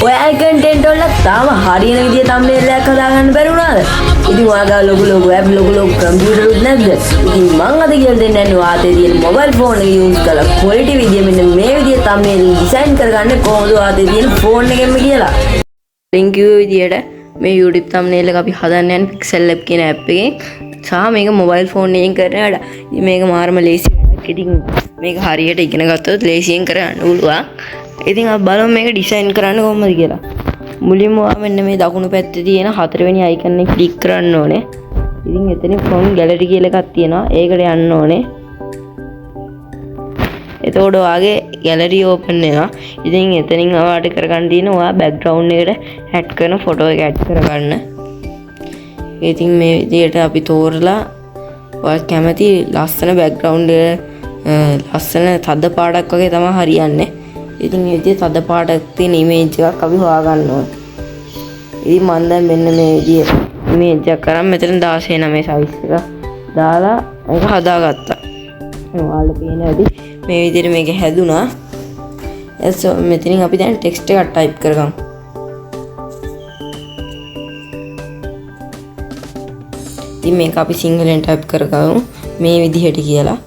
ඔයාගේ කන්ටෙන්ට් වල තාම හරියන විදිහට thumbnail එකක් හදාගන්න බැරි වුණාද? ඉතින් ඔයාගේ ලොකු app ලොකු computer උත් නැද්ද? ඉතින් මං අද කියලා දෙන්නේ නැහැ ඔයාට තියෙන mobile phone එක use කරලා quality විදිය මෙන්න මේ විදිහට thumbnail design කරගන්න කොහොමද ඔයාට තියෙන phone එකෙන්ම කියලා. link විදියට මේ YouTube thumbnail එක අපි හදන්න යන Pixel Lab කියන app එකෙන් සහ මේක mobile phone එකෙන් කරන වැඩ. ඉතින් මේක මාරම ලේසි වැඩක්. ඉතින් මේක හරියට ඉගෙන ගත්තොත් ලේසියෙන් කරන්න පුළුවන්. ඉතින් අපි බලමු මේක ඩිසයින් කරන්න කොහොමද කියලා. මුලින්ම මෙන්න මේ දකුණු පැත්තේ තියෙන හතරවෙනි අයිකන් එක ක්ලික් කරන්න ඕනේ. ඉතින් එතනින් from gallery කියලා එකක් තියෙනවා. ඒකට යන්න ඕනේ. එතකොට ඔයාගේ gallery open වෙනවා. ඉතින් එතනින් ඔයාට කරගන්න තියෙන ඔයා background එකට add කරන photo එක add කරගන්න. ඉතින් මේ විදිහට අපි තෝරලා ඔයා කැමති ලස්සන background ලස්සන තද පාටක් වගේ තමයි හරියන්නේ. ඉතින් මේ විදිහට තද පාටක් තියෙන image එකක් අපි හොයාගන්න ඕනේ. ඉතින් මම දැන් මෙන්න මේ විදිහට image එකක් කරන් මෙතන 16:9 size එක දාලා ඒක හදාගත්තා. ඔයාලට පේන ඇති මේ විදිහට මේක හැදුනා. මෙතනින් අපි දැන් text එකක් type කරගමු. ඉතින් මේක අපි සිංහලෙන් type කරගමු මේ විදිහට කියලා.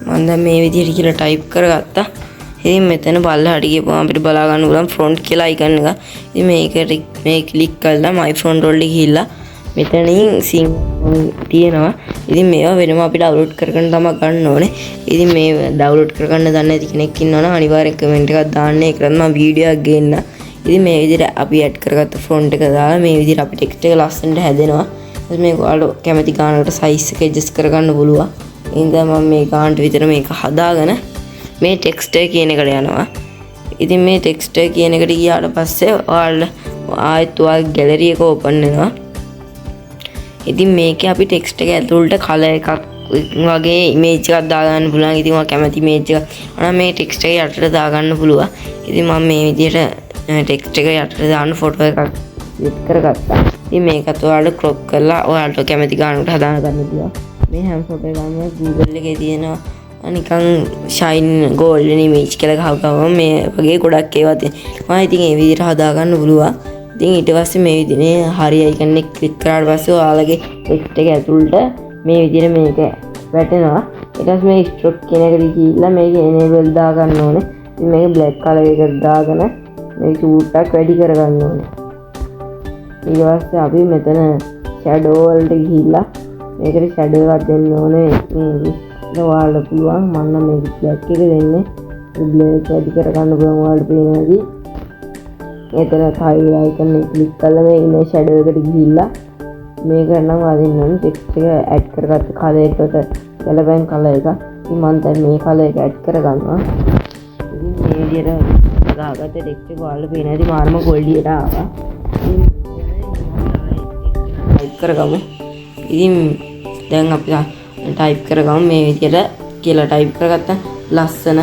මම දැන් මේ විදිහට කියලා type කරගත්තා. ඉතින් මෙතන පල්ලෙහාට ගිහපුවම අපිට බලා ගන්න පුළුවන් front කියලා icon එක. ඉතින් මේක click කරලා my front වලට ගිහිල්ලා මෙතනින් තියෙනවා. ඉතින් මේවා වෙනම අපි download කරගෙන තමයි ගන්න ඕනේ. ඉතින් මේ download කරගන්න දන්නේ නැති කෙනෙක් ඉන්නවනම් අනිවාර්යෙන් comment එකක් දාන්න. ඒකට මම වීඩියෝ එකක් ගේන්න. ඉතින් මේ විදිහට අපි add කරගත්ත front එක දාලා මේ විදිහට අපි text එක ලස්සනට හැදෙනවා. ඉතින් මේක ඔයාලා කැමති ගානකට size එක adjust කරගන්න පුළුවන්. ඉතින් මම මේ ගානට විතර මේක හදාගෙන මේ text එක කියන එකට යනවා. ඉතින් මේ text එක කියන එකට ගියාට පස්සේ ඔයාලා ආයෙත් ඔයාගේ gallery එක open වෙනවා. ඉතින් මේකේ අපි text එක ඇතුළට color එකක් වගේ image එකක් දාගන්න පුළුවන්. ඉතින් ඔයා කැමති image එකක් අනේ මේ text එක යටට දාගන්න පුළුවන්. ඉතින් මම මේ විදිහට text එක යටට දාන්න photo එකක් click කරගත්තා. ඉතින් මේකත් ඔයාලා crop කරලා ඔයාලට කැමති ගානකට හදාගන්න පුළුවන්. මේ හැම ෆොටෝ එකක්ම Google එකේ තියෙනවා නිකන් shine golden image කියලා ගහපුවම මේ වගේ ගොඩක් ඒවා තියෙනවා. මම ඉතින් මේ විදිහට හදාගන්න පුළුවන්. ඉතින් ඊට පස්සේ මේ විදිහේ හරි icon එක ක්ලික් කරාට පස්සේ ඔයාලගේ text එක ඇතුළට මේ විදිහට මේක වැටෙනවා. ඊට පස්සේ මේ stroke කියන එකට ගිහිල්ලා මේක enable දාගන්න ඕනේ. ඉතින් මේක black color එකකට දාගෙන මේක චූට්ටක් වැඩි කරගන්න ඕනේ. ඊට පස්සේ අපි මෙතන shadow වලට ගිහිල්ලා මේකට shadow එකක් දෙන්න ඕනේ. ඔයාලට පුළුවන් මම නම් මේක black එක දෙන්නේ. black වැඩි කරගන්න පුළුවන් ඔයාලට පේනවාදී. එතන file icon එක click කරලා මේ ඉන්න shadow එකට ගිහිල්ලා මේක නම් වදින්න ඕනේ. text එක add කරගත්ත color එකට ගැලපෙන color එක. ඉතින් මම දැන් මේ color එක add කරගන්නවා. ඉතින් මේ විදිහට ගහගත්ත text එක ඔයාලට පේනවාදී මාර්ම quality එකට ආවා. ඉතින් type කරගමු. ඉතින් දැන් අපි type කරගමු මේ විදිහට කියලා type කරගත්තා. ලස්සන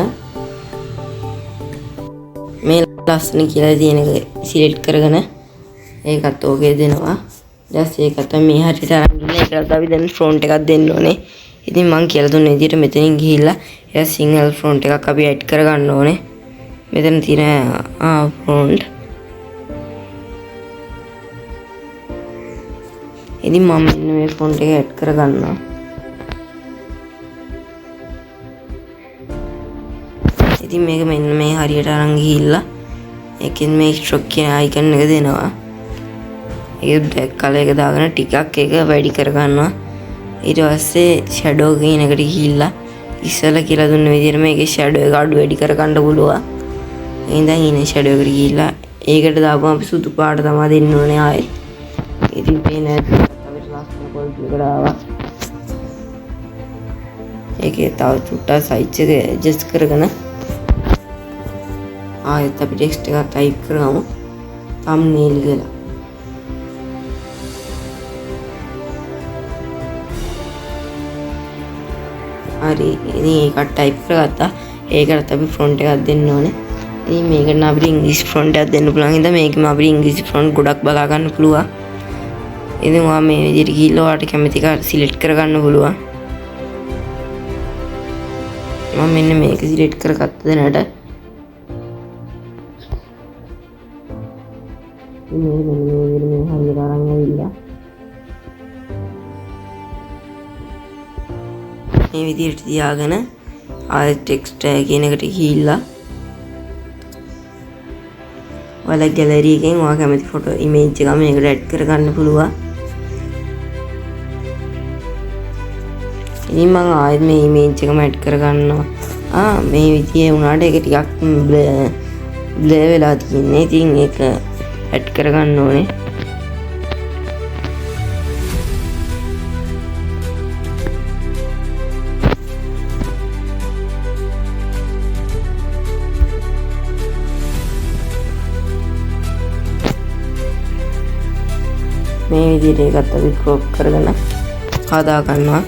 මේ ලස්සන කියලා තියෙන එක select කරගෙන ඒකත් ඕකේ දෙනවා. ඊට ඒකත් මේ හරියට අරන් ඒකට අපි දැන් front එකක් දෙන්න ඕනේ. ඉතින් මම කියලා දුන්න විදිහට මෙතනින් ගිහිල්ලා ඒක single front එකක් අපි add කරගන්න ඕනේ. මෙතන තියෙන front. ඉතින් මම මෙන්න මේ front එක add කරගන්නවා. ඉතින් මේක මෙන්න මේ හරියට අරන් ගිහිල්ලා ඒකෙන් මේ stroke කියන icon එක දෙනවා. ඒක black color එක දාගෙන ටිකක් ඒක වැඩි කරගන්නවා. ඊට පස්සේ shadow කියන එකට ගිහිල්ලා ඉස්සෙල්ලා කියලා දුන්න විදිහට මේකේ shadow එක අඩු වැඩි කරගන්න පුළුවන්. එහෙනම් ඉන්නේ shadow එකට ගිහිල්ලා ඒකට දාපුවම අපි සුදු පාට තමයි දෙන්න ඕනේ ආයේ. ඉතින් පේන අපිට ලස්සන quality එකට ආවා. ඒකේ තව චුට්ටක් size එක adjust කරගෙන ආයෙත් අපි text එකක් type කරගමු. thumbnail කියලා. හරි ඉතින් ඒකට type කරගත්තා. ඒකට අපි front එකක් දෙන්න ඕනේ. ඉතින් මේකට නම් අපිට ඉංග්‍රීසි ෆොන්ට් එකක් දෙන්න පුළුවන්. ඉතින් මේකෙම අපිට ඉංග්‍රීසි ෆොන්ට් ගොඩක් බලා ගන්න පුළුවන්. ඉතින් ඔයා මේ විදිහට ගිහිල්ලා ඔයාට කැමති එක සිලෙක්ට් කරගන්න පුළුවන්. මම මෙන්න මේක සිලෙක්ට් කරගත්ත දැනට. මේ හරියට අරන් ඇවිල්ලා මේ විදිහට තියාගෙන ආයෙත් ටෙක්ස්ට් කියන එකට ගිහිල්ලා ඔයාලා ගැලරි එකෙන් ඔයා කැමති ෆොටෝ ඉමේජ් එක මේකට ඇඩ් කරගන්න පුළුවන්. ඉතින් මම ආයෙත් මේ ඉමේජ් එකම ඇඩ් කරගන්නවා. මේ විදිහේ වුණාට ඒක ටිකක් බ්ලර් වෙලා තියෙන්නේ. ඉතින් ඒක ඇඩ් කරගන්න ඕනේ. මේ විදිහට ඒකත් අපි ක්‍රොප් කරගෙන හදා ගන්නවා.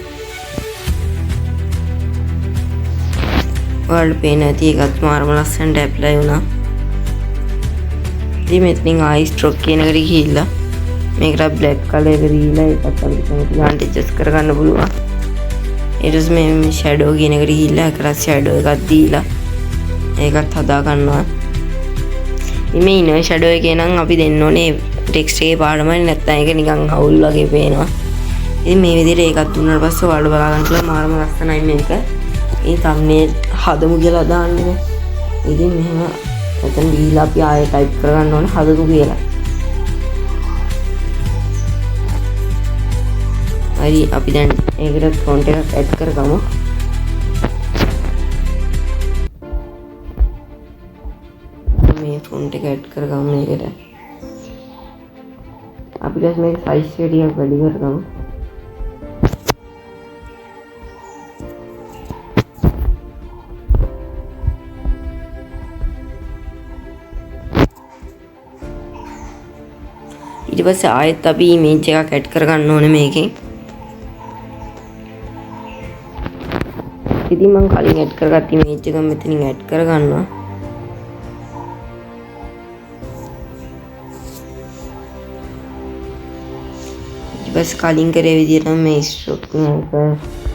ඔයාලට පේන ඇති ඒකත් මාරම ලස්සනට ඇප්ලයි වුණා. ඉතින් මෙතනින් ආයි ස්ට්‍රෝක් කියන එකට ගිහිල්ලා මේකට බ්ලැක් කලර් එක දීලා ඒකත් අපිට කැමති ගානට ඇඩ්ජස්ට් කරගන්න පුළුවන්. ඊට පස්සේ මේ ෂැඩෝ කියන එකට ගිහිල්ලා ඒකට ෂැඩෝ එකක් දීලා ඒකත් හදා ගන්නවා. මේ ඉනර් ෂැඩෝ එකේ නම් අපි දෙන්න ඕනේ ටෙක්ස්ට් එකේ පාඩමයි, නැත්නම් ඒක නිකන් අවුල් වගේ පේනවා. ඉතින් මේ විදිහට ඒකත් දුන්නාට පස්සේ ඔයාලට බලා ගන්න පුළුවන් මාරම ලස්සනයි මේක. මේ thumbnail හදමු කියලා දාන්නේ. ඉතින් මෙහෙම එතන දීලා අපි ආයෙ ටයිප් කරගන්න ඕනේ හදමු කියලා. හරි අපි දැන් ඒකට ෆොන්ට් එකක් ඇඩ් කරගමු. මේ ෆොන්ට් එක ඇඩ් කරගමු මේකට. අපි දැන් මේක සයිස් එක ටිකක් වැඩි කරගමු. ඊට පස්සේ ආයෙත් අපි ඉමේජ් එකක් ඇඩ් කරගන්න ඕනේ මේකෙන්. ඉතින් මම කලින් ඇඩ් කරගත්ත ඉමේජ් එක මෙතනින් ඇඩ් කරගන්නවා. ඊට පස්සේ කලින් කරේ විදිහටම මේ ස්ට්‍රෝක් එක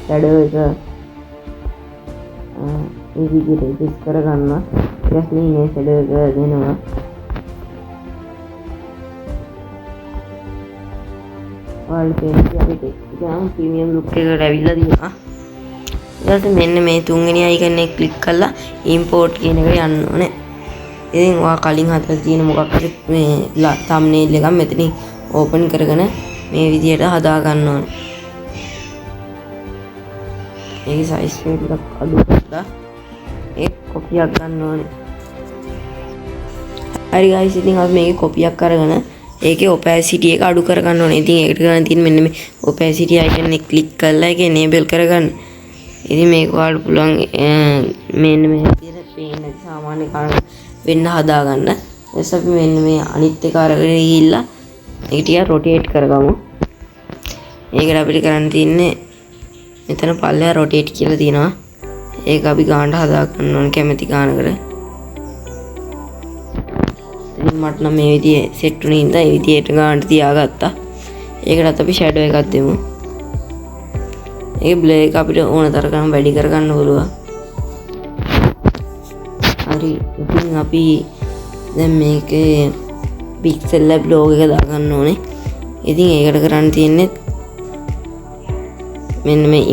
ෂැඩෝ එක මේ විදිහට ඇඩ්ජස්ට් කරගන්නවා. ඊට පස්සේ මේ ෂැඩෝ එක දෙනවා. ඔයාලට පේන්නේ අපි ටෙක්ස්ට් ගාන ප්‍රීමියම් ලුක් එකකට ඇවිල්ලා තියෙනවා. ඊට පස්සේ මෙන්න මේ තුන්වෙනි අයිකන් එක ක්ලික් කරලා ඉම්පෝට් කියන එකට යන්න ඕනේ. ඉතින් ඔයා කලින් හදලා තියෙන මොකක් හරි මේ thumbnail එකක් මෙතනින් ඕපන් කරගෙන මේ විදිහට හදා ගන්න ඕනේ. මේකේ සයිස් එක ටිකක් අඩු කරලා ඒක කොපියක් ගන්න ඕනේ. හරි guys, ඉතින් අපි මේකේ කොපියක් අරගෙන ඒකේ opacity එක අඩු කරගන්න ඕනේ. ඉතින් ඒකට කරන්න තියෙන්නේ මෙන්න මේ opacity icon එක ක්ලික් කරලා ඒක enable කරගන්න. ඉතින් මේක ඔයාලට පුළුවන් මෙන්න මේ විදිහට පේන සාමාන්‍ය කාරණා වෙන්න හදා ගන්න. ඊට අපි මෙන්න මේ අනිත් එක අරගෙන ගිහිල්ලා ඒක ටික rotate කරගමු. ඒකට අපිට කරන්න තියෙන්නේ මෙතන පල්ලෙහා rotate කියලා තියෙනවා. ඒක අපි ගානට හදා ගන්න ඕනේ කැමති ගානකට. මට නම් මේ විදිහේ සෙට් වුණේ ඉඳලා ඒ විදිහට ගානට තියාගත්තා. ඒකටත් අපි ෂැඩෝ එකක් දෙමු. ඒ බ්ලර් එක අපිට ඕන තරම් වැඩි කරගන්න පුළුවන්. හරි. ඉතින් අපි දැන් මේකේ පික්සල් ලැබ් ලෝගෝ එක දාගන්න ඕනේ. ඉතින් ඒකට කරන්න තියෙන්නේ මෙන්න මේ